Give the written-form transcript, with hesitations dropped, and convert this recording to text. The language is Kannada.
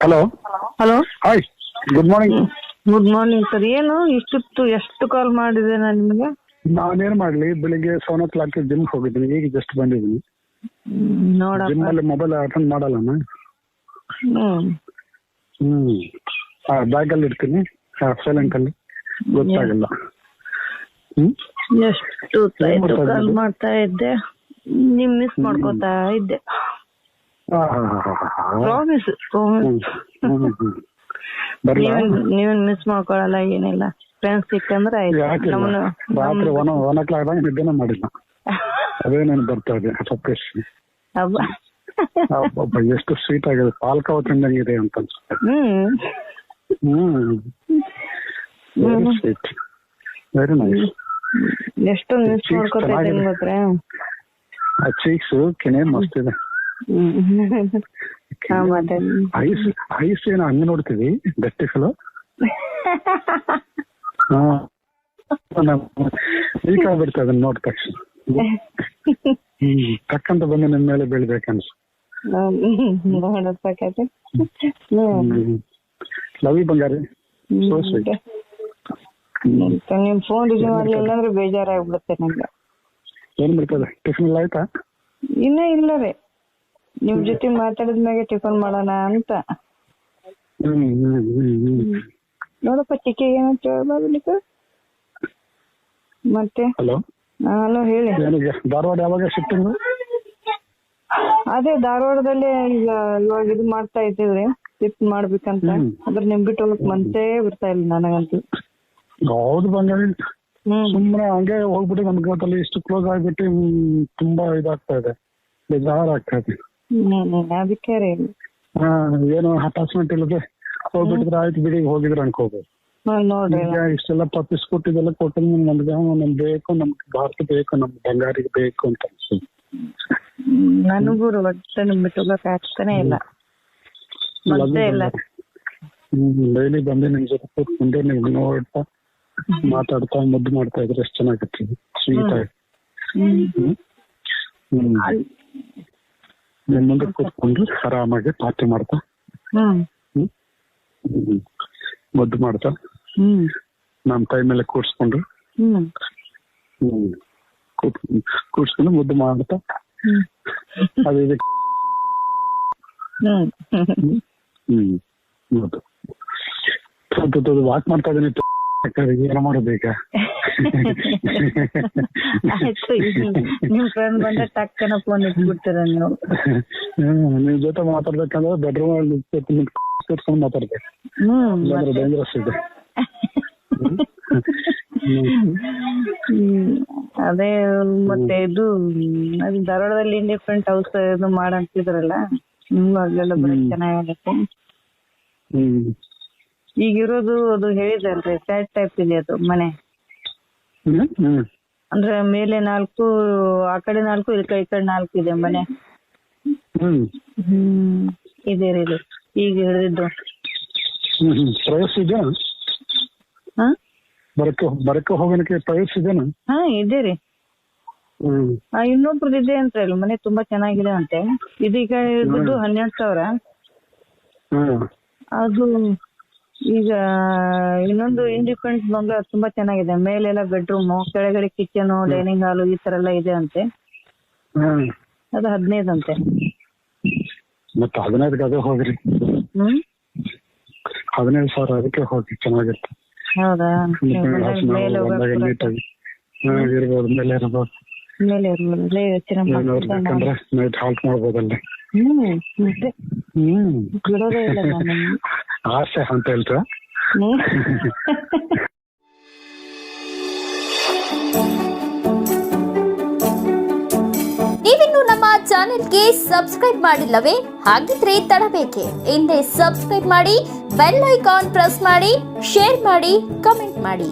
Hello hello. Hi, good morning. Good morning sir. ಏನು ಇಷ್ಟೊತ್ತು ಎಷ್ಟು ಕಾಲ್ ಮಾಡಿದೆ ನಾನು ನಿಮಗೆ? ನಾನೇನ್ ಮಾಡ್ಲಿ, ಬೆಳಿಗ್ಗೆ 7:00 ಜಿಮ್ ಹೋಗಿದ್ದೀನಿ, ಈಗ ಜಸ್ಟ್ ಬಂದಿದ್ದೀನಿ. ಜಿಮ್ ನೋಡಪ್ಪ. ಅಲ್ಲಿ ಮೊಬೈಲ್ ಅಟೆಂಡ್ ಮಾಡಲ್ಲ ನಾನು. ಹ್ಮ್ ಬ್ಯಾಗ್ ಅಲ್ಲಿ ಇಡ್ತೀನಿ, ಸೈಲೆಂಟ್ ಅಲ್ಲಿ, ಗೊತ್ತಾಗಲ್ಲ. ಎಷ್ಟು ಹೊತ್ತಾಯ್ತು ಕಾಲ್ ಮಾಡ್ತಾ ಇದ್ದೆ, ನಿಮ್ ಮಿಸ್ ಮಾಡ್ಕೋತಾ ಇದ್ದೆ. ಪ್ರಾಮಿಸ್ ನೀವೇನ್ ಮಿಸ್ ಮಾಡ್ಕೊಳಲ್ಲ, ಏನಿಲ್ಲ. ಫ್ರೆಂಡ್ಸ್ ಸಿಕ್ಕಂದ್ರೆ ಆಯ್ತು. ರಾತ್ರಿ 1:00 ನಿದ್ದೆನೇ ಮಾಡಿಲ್ಲ. ಅದೇ ನಾನು ಬರ್ತಾ ಇದೆ ಸಪ್ರೇಶ್. ಎಷ್ಟು ಸ್ವೀಟ್ ಆಗಿದೆ, ಪಾಲ್ಕಾವ ತಿಂದಂಗಿದೆ ಅಂತ ಅನ್ಸುತ್ತೆ. Very sweet, very nice. ಎಷ್ಟೊಂದು ಮಿಸ್ ಮಾಡ್ಕೊತಾ ಇದ್ದೀನಿ ಗೊತ್ತಾ. ಆ ಚೀಕ್ಸ್ ಕೆನೆ ಮಸ್ತ್ ಇದೆ. ಐಸ್ ಏನೋ ಹಂಗ ನೋಡ್ತೀವಿ, ಗಟ್ಟಿ ಫಲ. ವೀಕ್ ಆಗ್ಬಿಡ್ತದೆ ಅದನ್ನ ನೋಡಿದ ತಕ್ಷಣ. ಟಕ್ಕಂತ ಬಂದು ನಿಮ್ ಮೇಲೆ ಬೀಳ್ಬೇಕನ್ಸು. Love you Bangari, so sweet. ನಿಮ್ ಫೋನ್ ರಿಸೀವ್ ಮಾಡ್ಲಿಲ್ಲ ಅಂದ್ರೆ ಬೇಜಾರಾಗ್ಬಿಡುತ್ತೆ ನಂಗೆ. ಏನ್ ಮಾಡ್ತದೆ, ಟಿಫಿನ್ ಎಲ್ಲ ಆಯ್ತಾ? ಇನ್ನ ಇಲ್ಲ ರೀ, ನಿಮ್ ಜೊತೆ ಮಾತಾಡಿದ್ಮ್ಯಾಗೆ ಟಿಫನ್ ಮಾಡೋಣ ಅಂತ. ನೋಡಪ್ಪ ಚಿಕ್ಕಿಗೆ ಏನಂತ ಹೇಳ್ಬಾರ್ದು ಮತ್ತೆ. ಹಲೋ ಹಲೋ ಹೇಳಿ. ಧಾರವಾಡ ಯಾವಾಗ ಶಿಫ್ಟಿಂಗ್? ಅದೇ ಧಾರವಾಡದಲ್ಲೇ ಈಗ ಇವಾಗ ಇದು ಮಾಡ್ತಾ ಇದ್ದೀವ್ರಿ, ಶಿಫ್ಟ್ ಮಾಡ್ಬೇಕಂತ. ಅದ್ರ ನಿಮ್ ಬಿಟ್ಟು ಹೋಗಕ್ ಮನ್ಸೇ ಬರ್ತಾ ಇಲ್ಲ ನನಗಂತೂ. ಹೌದು ಬಂಗಾರಿ, ಸುಮ್ಮನೆ ಹಂಗೆ ಹೋಗ್ಬಿಟ್ಟು ನಮ್ಗೆ ಗೊತ್ತಲ್ಲಿ ಇಷ್ಟು ಕ್ಲೋಸ್ ಆಗ್ಬಿಟ್ಟು ತುಂಬಾ ಇದಾಗ್ತಾ ಇದೆ, ಬೇಜಾರಾಗ್ತಾ ಇದೆ. ಅದಕ್ಕೆ ರೀ ಏನೋ ಅಟ್ಯಾಚ್ಮೆಂಟ್ ಇಲ್ಲದೆ ಹೋಗ್ಬಿಟ್ಟಿದ್ರೆ ಆಯ್ತು ಬಿಡಿ, ಹೋಗಿದ್ರೆ ಅನ್ಕೋಬಹುದು. ನೋಡ್ರಿ ಇಷ್ಟೆಲ್ಲ ಪಪ್ಪಿಸ್ ಕೊಟ್ಟಿದ್ದೆಲ್ಲ ಕೊಟ್ಟು ನಮ್ಗೆ ನಮ್ಗೆ ಬೇಕು, ನಮ್ಗೆ ಭಾರತ ಬೇಕು, ನಮ್ ಬಂಗಾರಿಗೆ ಬೇಕು ಅಂತ ಅನ್ಸುತ್ತೆ. ನನಗೂ ಒಟ್ಟೆ ನಿಮ್ ಬಿಟ್ಟು ಹೋಗಕ್ ಆಗ್ತಾನೆ ಇಲ್ಲ, ಮತ್ತೆ ಇಲ್ಲ. ಡೈಲಿ ಬಂದು ನಿಮ್ ಜೊತೆ ಕೂತ್ಕೊಂಡು ನೀವು ನೋಡ್ತಾ ಮಾತಾಡ್ತಾ ಮುದ್ದು ಮಾಡ್ತಾ ಇದ್ರೆ ಎಷ್ಟು ಚೆನ್ನಾಗಿರ್ತದೆ, ಸ್ವೀಟ್ ಆಗಿ. ನಿಮ್ ಮುಂದೆ ಕೂತ್ಕೊಂಡು ಆರಾಮಾಗಿ ಪಾರ್ಟಿ ಮಾಡ್ತಾ ಮುದ್ದು ಮಾಡ್ತಾ ನಮ್ ಕೈ ಮೇಲೆ ಕೂರ್ಸ್ಕೊಂಡು ಕೂರ್ಸ್ಕೊಂಡು ಮುದ್ದು ಮಾಡ್ತಾ ಅದು ಇದಕ್ಕೆ ವಾಕ್ ಮಾಡ್ತಾ ಇದೀನಿ, ಏನೋ ಮಾಡೋದು ಈಗ. ನಿಮ್ ಫ್ರೆಂಡ್ ಬಂದ ಟಕ್ಕನ ಫೋನ್ ಇಟ್ಬಿಡ್ತೀರ ನೀವು. ನಿಮ್ ಜೊತೆ ಮಾತಾಡ್ಬೇಕಂದ್ರೆ ಬೆಡ್ರೂಮ್ ಅಲ್ಲಿ ಕೂತ್ಕೊಂಡು ಮಾತಾಡ್ಬೇಕು, ಡೇಂಜರಸ್ ಇದೆ. ಅದೇ ಮತ್ತೆ ಇದು ಧಾರವಾಡದಲ್ಲಿ ಇಂಡಿಪೆಂಡೆಂಟ್ ಹೌಸ್ ಇದು ಮಾಡಂತಿದ್ರಲ್ಲ, ನಿಮ್ಗೂ ಅಲ್ಲೆಲ್ಲ ಬರೀ ಚೆನ್ನಾಗಾಗತ್ತೆ. ಈಗಿರೋದು ಅದು ಹೇಳಿದ್ರಲ್ರಿ, ಫ್ಲಾಟ್ ಟೈಪ್ ಇದೆ ಅದು ಮನೆ. ಅಂದ್ರೆ ಮೇಲೆ 4, ಆ ಕಡೆ 4, ಈ ಕಡೆ 4 ಇದೆ ಮನೆ. ಇದೆ ರೀ ಇದು ಈಗ ಹಿಡಿದಿದ್ದು. ಪ್ರವೇಶ ಇದೆಯಾ? ಬರಕ್ಕೆ ಹೋಗೋಣಕ್ಕೆ ಪ್ರವೇಶ ಇದೆನಾ? ಇದೆ ರೀ. ಇನ್ನೊಬ್ರದ್ದು ಇದೆ ಅಂತ ಹೇಳಿ, ಮನೆ ತುಂಬಾ ಚೆನ್ನಾಗಿದೆ ಅಂತೆ. ಇದೀಗ ಇದ್ದು 12,000. ಅದು ಈಗ ಇನ್ನೊಂದು ಇಂಡಿಪೆಂಡೆಂಟ್ ಬಂಗ್ಲಾ ತುಂಬಾ ಚೆನ್ನಾಗಿದೆ, ಮೇಲೆಲ್ಲ ಬೆಡ್ರೂಮು, ಕೆಳಗಡೆ ಕಿಚನ್, ಡೈನಿಂಗ್ ಹಾಲು ಈ ತರ ಎಲ್ಲ ಇದೆ ಅಂತೆ. ಅದು 15 ಅಂತೆ. ಮತ್ತೆ 15 ಅದೇ ಹೋಗ್ರಿ. 15,000 ಅದಕ್ಕೆ ಹೋಗಿ, ಚೆನ್ನಾಗಿರುತ್ತೆ. ಹೌದಾ? ನೀಟಾಗಿ ಇರ್ಬೋದು, ಮೇಲೆ ಇರ್ಬೋದು, ನೈಟ್ ಹಾಲ್ಟ್ ಮಾಡ್ಬೋದಲ್ಲಿ. ಬಿಡೋದೇ ಇಲ್ಲ ನಾನು. ಆಸೆ ಅಂತ ಹೇಳ್ತಾ ನೀವಿನ್ನು ನಮ್ಮ ಚಾನೆಲ್ಗೆ ಸಬ್ಸ್ಕ್ರೈಬ್ ಮಾಡಿಲ್ಲವೇ? ಹಾಗಿದ್ರೆ ತಡಬೇಕೆ? ಹಿಂದೆ ಸಬ್ಸ್ಕ್ರೈಬ್ ಮಾಡಿ, ಬೆಲ್ ಐಕಾನ್ ಪ್ರೆಸ್ ಮಾಡಿ, ಶೇರ್ ಮಾಡಿ, ಕಮೆಂಟ್ ಮಾಡಿ.